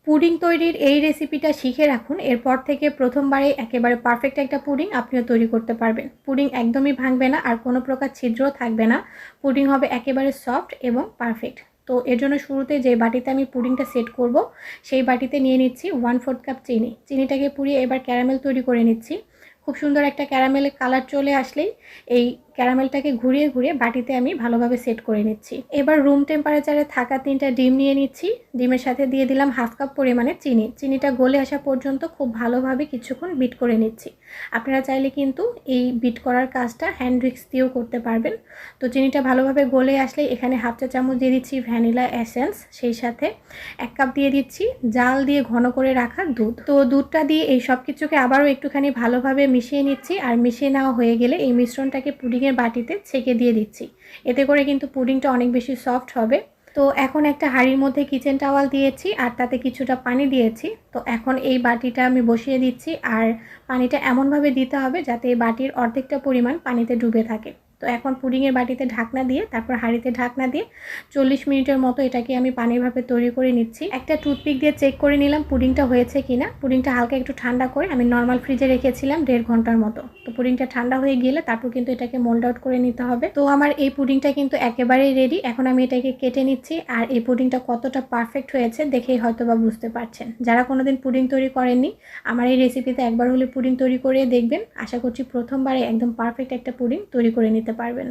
Pudding তৈরির এই রেসিপিটা শিখে রাখুন, এরপর থেকে প্রথমবারে একেবারে পারফেক্ট একটা পুডিং আপনিও তৈরি করতে পারবেন। পুডিং একদমই ভাঙবে না আর কোনো প্রকার ছিদ্রও থাকবে না। পুডিং হবে একেবারে সফট এবং পারফেক্ট। তো এর জন্য শুরুতে যে বাটিতে আমি পুডিংটা সেট করব সেই বাটিতে নিয়ে নিচ্ছি 1/4 কাপ চিনি। চিনিটাকে পুড়িয়ে এবার ক্যারামেল তৈরি করে নিচ্ছি। খুব সুন্দর একটা ক্যারামেলের কালার চলে আসলেই এই ক্যারামেলটাকে ঘুরিয়ে ঘুরিয়ে বাটিতে আমি ভালোভাবে সেট করে নিচ্ছি। এবার রুম টেম্পারেচারে থাকা 3টা ডিম নিয়ে নিচ্ছি। ডিমের সাথে দিয়ে দিলাম 1/2 কাপ পরিমাণে চিনি। চিনিটা গলে আসা পর্যন্ত খুব ভালোভাবে কিছুক্ষণ বিট করে নিচ্ছি। আপনারা চাইলে কিন্তু এই বিট করার কাজটা হ্যান্ড উইক্স দিয়েও করতে পারবেন। তো চিনিটা ভালোভাবে গলে আসলে এখানে 1/2 চা চামচ দিয়ে দিচ্ছি ভ্যানিলা এসেন্স, সেই সাথে 1 কাপ দিয়ে দিচ্ছি জাল দিয়ে ঘন করে রাখা দুধ। তো দুধটা দিয়ে এই সব কিছুকে আবারও একটুখানি ভালোভাবে মিশিয়ে নিচ্ছি। আর মিশিয়ে নেওয়া হয়ে গেলে এই মিশ্রণটাকে পুডিংয়ের বাটিতে ছেঁকে দিয়ে দিচ্ছি। এতে করে কিন্তু পুডিংটা অনেক বেশি সফট হবে। তো এখন একটা হাঁড়ির মধ্যে কিচেন টাওয়াল দিয়েছি আর তাতে কিছুটা পানি দিয়েছি। তো এখন এই বাটিটা আমি বসিয়ে দিচ্ছি আর পানিটা এমনভাবে দিতে হবে যাতে এই বাটির অর্ধেকটা পরিমাণ পানিতে ডুবে থাকে। তো এখন পুডিংয়ের বাটিতে ঢাকনা দিয়ে তারপর হাঁড়িতে ঢাকনা দিয়ে 40 মিনিটের মতো এটাকে আমি পানির ভাপে তৈরি করে নিচ্ছি। একটা টুথপিক দিয়ে চেক করে নিলাম পুডিংটা হয়েছে কিনা। পুডিংটা হালকা একটু ঠান্ডা করে আমি নর্মাল ফ্রিজে রেখেছিলাম 1.5 ঘন্টার মতো। তো পুডিংটা ঠান্ডা হয়ে গেলে তারপর কিন্তু এটাকে মোল্ড আউট করে নিতে হবে। তো আমার এই পুডিংটা কিন্তু একেবারেই রেডি। এখন আমি এটাকে কেটে নিচ্ছি আর এই পুডিংটা কতটা পারফেক্ট হয়েছে দেখেই হয়তো বা বুঝতে পারছেন। যারা কোনোদিন পুডিং তৈরি করেননি আমার এই রেসিপিতে একবার হলে পুডিং তৈরি করে দেখবেন। আশা করছি প্রথমবারে একদম পারফেক্ট একটা পুডিং তৈরি করে নিতে পারবেন।